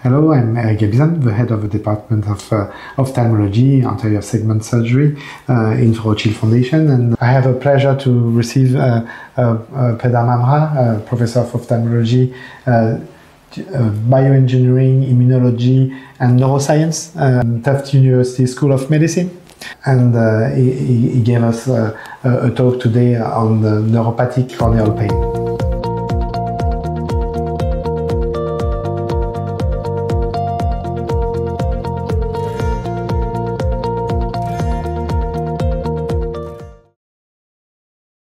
Hello, I'm Pr Gabison, the head of the department of ophthalmology, anterior segment surgery in Rothschild Foundation, and I have a pleasure to receive Pedram Hamrah, professor of ophthalmology, bioengineering, immunology, and neuroscience, Tufts University School of Medicine. And he gave us a talk today on the neuropathic corneal pain.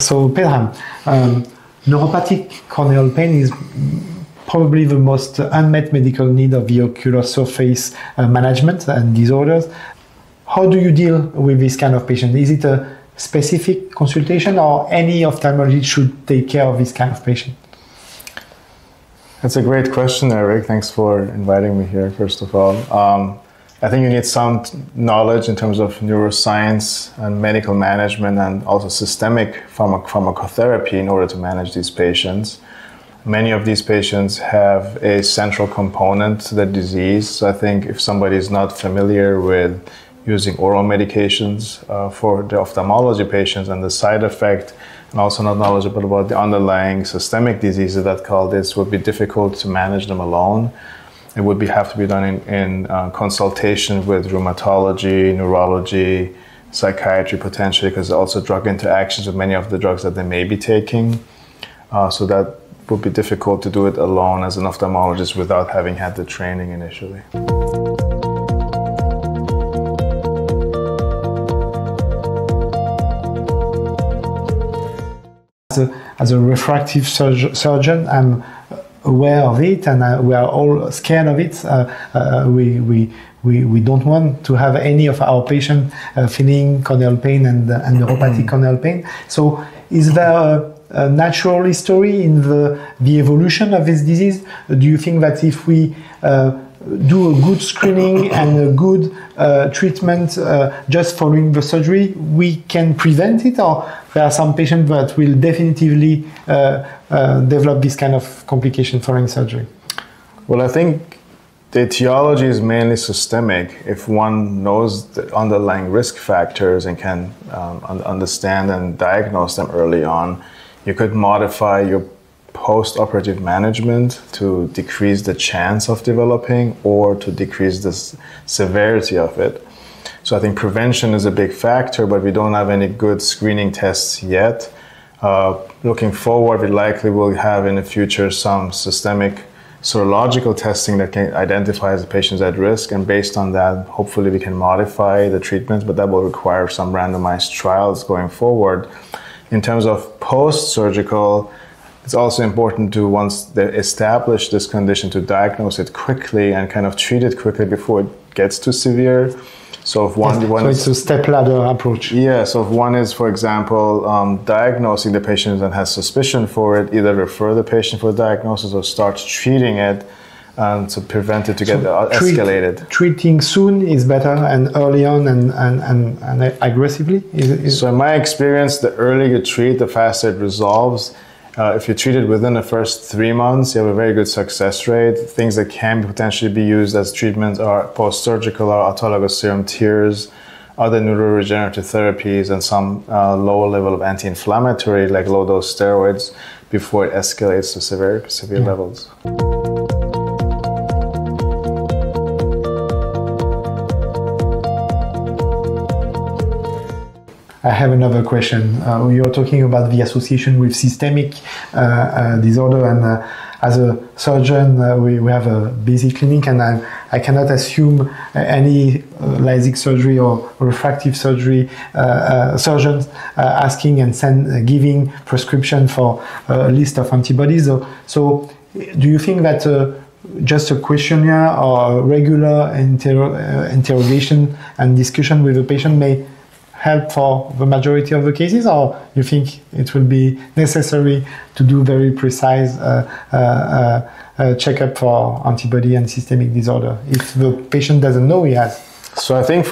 So, Pedram, neuropathic corneal pain is probably the most unmet medical need of the ocular surface management and disorders. How do you deal with this kind of patient? Is it a specific consultation, or any ophthalmologist should take care of this kind of patient? That's a great question, Eric. Thanks for inviting me here, first of all. I think you need some knowledge in terms of neuroscience and medical management and also systemic pharmacotherapy in order to manage these patients. Many of these patients have a central component to the disease. So I think if somebody is not familiar with using oral medications for the ophthalmology patients and the side effect, and also not knowledgeable about the underlying systemic diseases that call this, would be difficult to manage them alone. It would have to be done in consultation with rheumatology, neurology, psychiatry potentially, because also drug interactions with many of the drugs that they may be taking. So that would be difficult to do it alone as an ophthalmologist without having had the training initially. As a refractive surgeon, I'm aware of it, and we are all scared of it. We don't want to have any of our patients feeling corneal pain and neuropathic corneal pain. So is there a natural history in the evolution of this disease? Do you think that if we do a good screening and a good treatment just following the surgery, we can prevent it, or there are some patients that will definitively develop this kind of complication following surgery? Well, I think the etiology is mainly systemic. If one knows the underlying risk factors and can understand and diagnose them early on, you could modify your post-operative management to decrease the chance of developing or to decrease the severity of it. So I think prevention is a big factor, but we don't have any good screening tests yet. Looking forward, we likely will have in the future some systemic serological testing that can identify the patients at risk, and based on that, hopefully we can modify the treatment, but that will require some randomized trials going forward. In terms of post-surgical, it's also important to, once they establish this condition, to diagnose it quickly and kind of treat it quickly before it gets too severe. So if so it's a step ladder approach. Yeah, so if one is, for example, diagnosing the patient and has suspicion for it, either refer the patient for diagnosis or start treating it to prevent it to get escalated. Treating soon is better, and early on and aggressively? So in my experience, the earlier you treat, the faster it resolves. If you treat it within the first 3 months, you have a very good success rate. Things that can potentially be used as treatments are post-surgical or autologous serum tears, other neuroregenerative therapies, and some lower level of anti-inflammatory, like low-dose steroids, before it escalates to severe levels. I have another question. You're talking about the association with systemic disorder, and as a surgeon, we have a busy clinic, and I cannot assume any LASIK surgery or refractive surgery surgeons asking and giving prescription for a list of antibodies. So do you think that just a questionnaire or regular interrogation and discussion with the patient may help for the majority of the cases, or you think it will be necessary to do very precise checkup for antibody and systemic disorder if the patient doesn't know he has? So I think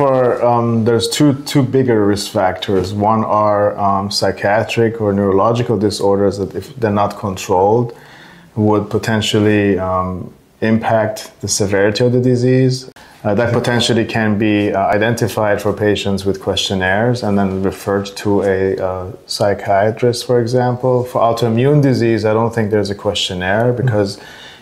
there's two bigger risk factors. One are psychiatric or neurological disorders that, if they're not controlled, would potentially impact the severity of the disease. That potentially can be identified for patients with questionnaires and then referred to a psychiatrist, for example. For autoimmune disease, I don't think there's a questionnaire because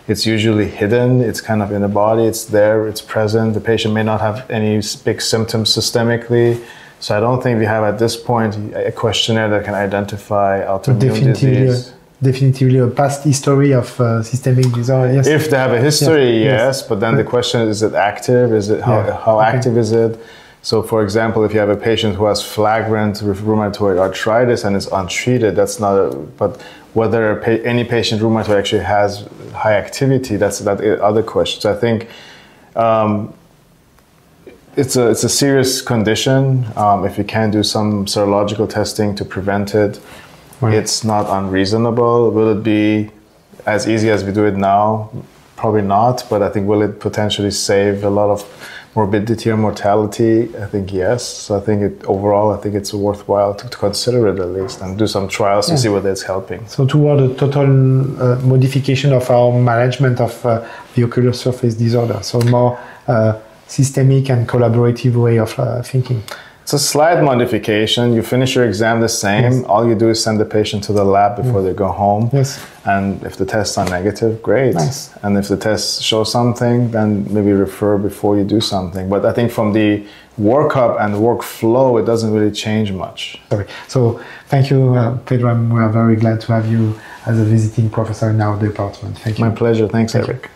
it's usually hidden. It's kind of in the body. It's there. It's present. The patient may not have any big symptoms systemically. So I don't think we have at this point a questionnaire that can identify autoimmune disease. Definitively a past history of systemic disorder, yes. If they have a history, yes, but then the question is it active? Is it how active is it? So for example, if you have a patient who has flagrant rheumatoid arthritis and is untreated, that's not but whether any patient with rheumatoid actually has high activity, that's that other question. So I think it's a serious condition. If you can do some serological testing to prevent it, it's not unreasonable. Will it be as easy as we do it now? Probably not, but I think will it potentially save a lot of morbidity or mortality? I think yes. So I think overall, I think it's worthwhile to consider it at least and do some trials to see whether it's helping. So toward a total modification of our management of the ocular surface disorder, so more systemic and collaborative way of thinking. It's a slight modification. You finish your exam the same. Yes. All you do is send the patient to the lab before they go home. Yes. And if the tests are negative, great. Nice. And if the tests show something, then maybe refer before you do something. But I think from the workup and workflow, it doesn't really change much. Sorry. So thank you, Pedram. We are very glad to have you as a visiting professor in our department. Thank you. My pleasure. Thanks, Eric.